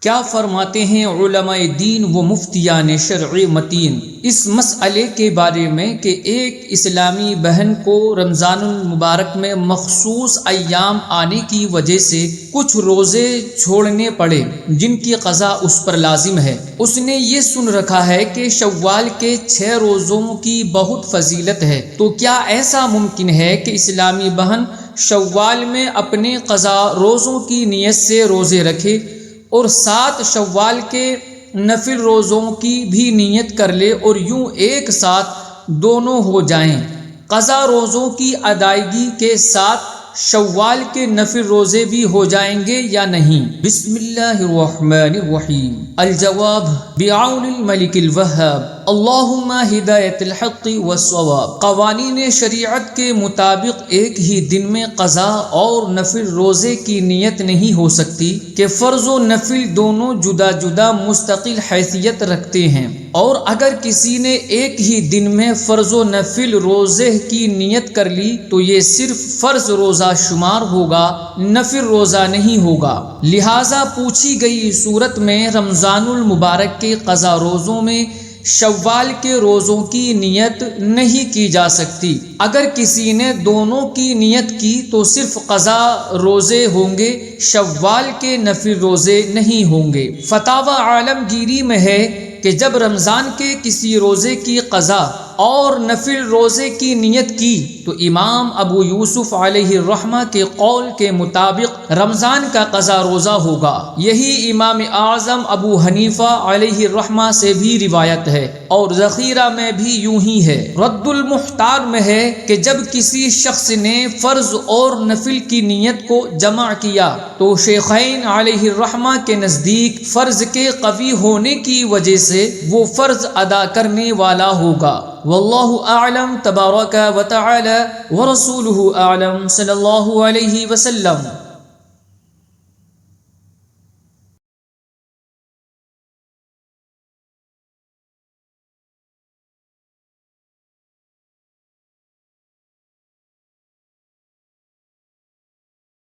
کیا فرماتے ہیں علماء دین و مفتیان شرع متین اس مسئلے کے بارے میں کہ ایک اسلامی بہن کو رمضان المبارک میں مخصوص ایام آنے کی وجہ سے کچھ روزے چھوڑنے پڑے جن کی قضا اس پر لازم ہے؟ اس نے یہ سن رکھا ہے کہ شوال کے 6 روزوں کی بہت فضیلت ہے، تو کیا ایسا ممکن ہے کہ اسلامی بہن شوال میں اپنے قضا روزوں کی نیت سے روزے رکھے اور 7 شوال کے نفل روزوں کی بھی نیت کر لے اور یوں ایک ساتھ دونوں ہو جائیں؟ قضا روزوں کی ادائیگی کے ساتھ شوال کے نفل روزے بھی ہو جائیں گے یا نہیں؟ بسم اللہ الرحمن الرحیم۔ الجواب بعون الملک الوہاب، اللہم ہدایت الحق والصواب۔ قوانین شریعت کے مطابق ایک ہی دن میں قضا اور نفل روزے کی نیت نہیں ہو سکتی کہ فرض و نفل دونوں جدا جدا مستقل حیثیت رکھتے ہیں، اور اگر کسی نے ایک ہی دن میں فرض و نفل روزے کی نیت کر لی تو یہ صرف فرض روزہ شمار ہوگا، نفل روزہ نہیں ہوگا۔ لہٰذا پوچھی گئی صورت میں رمضان المبارک کے قضا روزوں میں شوال کے روزوں کی نیت نہیں کی جا سکتی۔ اگر کسی نے دونوں کی نیت کی تو صرف قضا روزے ہوں گے، شوال کے نفل روزے نہیں ہوں گے۔ فتاوی عالمگیری میں ہے کہ جب رمضان کے کسی روزے کی قضا اور نفل روزے کی نیت کی تو امام ابو یوسف علیہ الرحمہ کے قول کے مطابق رمضان کا قضا روزہ ہوگا۔ یہی امام اعظم ابو حنیفہ علیہ الرحمہ سے بھی روایت ہے، اور ذخیرہ میں بھی یوں ہی ہے۔ رد المحتار میں ہے کہ جب کسی شخص نے فرض اور نفل کی نیت کو جمع کیا تو شیخین علیہ الرحمہ کے نزدیک فرض کے قوی ہونے کی وجہ سے وہ فرض ادا کرنے والا ہوگا۔ واللہ اعلم تبارک و تعالی ورسولہ اعلم صلی اللہ علیہ وسلم۔